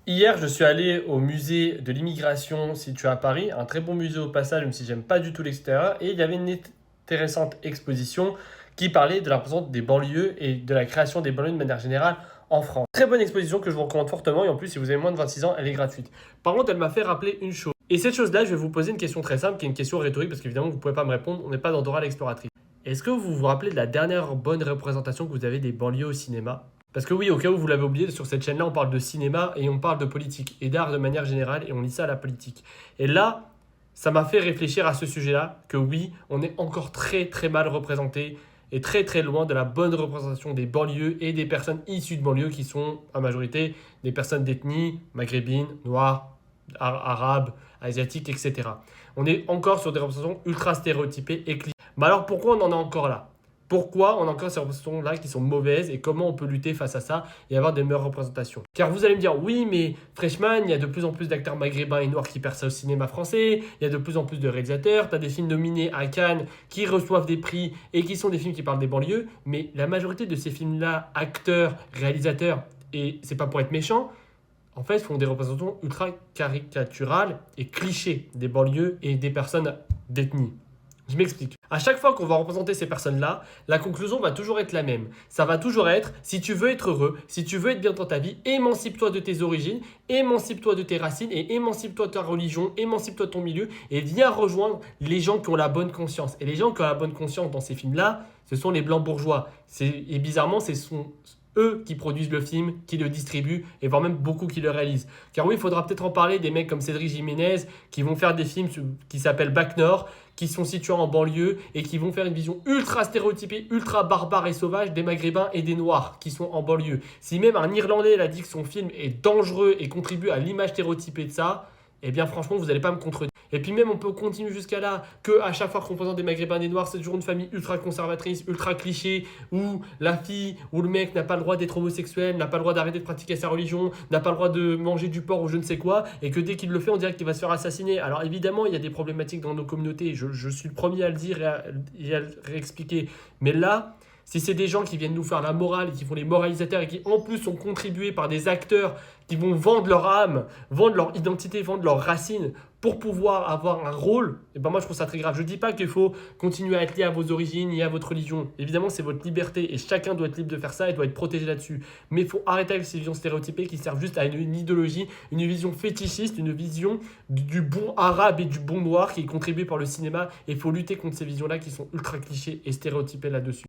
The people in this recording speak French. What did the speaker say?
Hier, je suis allé au musée de l'immigration situé à Paris, un très bon musée au passage, même si j'aime pas du tout l'extérieur, et il y avait une intéressante exposition qui parlait de l'importance des banlieues et de la création des banlieues de manière générale en France. Très bonne exposition que je vous recommande fortement, et en plus, si vous avez moins de 26 ans, elle est gratuite. Par contre, elle m'a fait rappeler une chose. Et cette chose-là, je vais vous poser une question très simple, qui est une question rhétorique, parce qu'évidemment, vous ne pouvez pas me répondre, on n'est pas dans Dora l'exploratrice. Est-ce que vous vous rappelez de la dernière bonne représentation que vous avez des banlieues au cinéma? Parce que oui, au cas où vous l'avez oublié, sur cette chaîne-là, on parle de cinéma et on parle de politique et d'art de manière générale et on lit ça à la politique. Et là, ça m'a fait réfléchir à ce sujet-là, que oui, on est encore très très mal représenté et très très loin de la bonne représentation des banlieues et des personnes issues de banlieues qui sont, en majorité, des personnes d'ethnie maghrébine, noire, arabe, asiatique, etc. On est encore sur des représentations ultra stéréotypées et clichés. Mais alors pourquoi on en est encore là? Pourquoi on a encore ces représentations-là qui sont mauvaises et comment on peut lutter face à ça et avoir des meilleures représentations? Car vous allez me dire, oui, mais Freshman, il y a de plus en plus d'acteurs maghrébins et noirs qui percent au cinéma français, il y a de plus en plus de réalisateurs, tu as des films nominés à Cannes qui reçoivent des prix et qui sont des films qui parlent des banlieues, mais la majorité de ces films-là, acteurs, réalisateurs, et c'est pas pour être méchant, en fait, font des représentations ultra caricaturales et clichés des banlieues et des personnes d'ethnie. Je m'explique. À chaque fois qu'on va représenter ces personnes-là, la conclusion va toujours être la même. Ça va toujours être, si tu veux être heureux, si tu veux être bien dans ta vie, émancipe-toi de tes origines, émancipe-toi de tes racines et émancipe-toi de ta religion, émancipe-toi de ton milieu et viens rejoindre les gens qui ont la bonne conscience. Et les gens qui ont la bonne conscience dans ces films-là, ce sont les blancs bourgeois. Et bizarrement, ce sont eux qui produisent le film, qui le distribuent et voire même beaucoup qui le réalisent. Car oui, il faudra peut-être en parler des mecs comme Cédric Jiménez qui vont faire des films qui s'appellent Bac Nord, qui sont situés en banlieue et qui vont faire une vision ultra stéréotypée, ultra barbare et sauvage des Maghrébins et des Noirs qui sont en banlieue. Si même un Irlandais a dit que son film est dangereux et contribue à l'image stéréotypée de ça, eh bien franchement, vous n'allez pas me contredire. Et puis même, on peut continuer jusqu'à là, que à chaque fois qu'on présente des Maghrébins et des Noirs, c'est toujours une famille ultra conservatrice, ultra cliché, où la fille ou le mec n'a pas le droit d'être homosexuel, n'a pas le droit d'arrêter de pratiquer sa religion, n'a pas le droit de manger du porc ou je ne sais quoi, et que dès qu'il le fait, on dirait qu'il va se faire assassiner. Alors évidemment, il y a des problématiques dans nos communautés, je suis le premier à le dire et à le réexpliquer. Mais là, si c'est des gens qui viennent nous faire la morale, qui font les moralisateurs et qui en plus sont contribués par des acteurs qui vont vendre leur âme, vendre leur identité, vendre leurs racines pour pouvoir avoir un rôle, et ben moi je trouve ça très grave. Je ne dis pas qu'il faut continuer à être lié à vos origines et à votre religion. Évidemment, c'est votre liberté et chacun doit être libre de faire ça et doit être protégé là-dessus. Mais il faut arrêter avec ces visions stéréotypées qui servent juste à une idéologie, une vision fétichiste, une vision du bon arabe et du bon noir qui est contribuée par le cinéma. Et il faut lutter contre ces visions-là qui sont ultra clichés et stéréotypées là-dessus.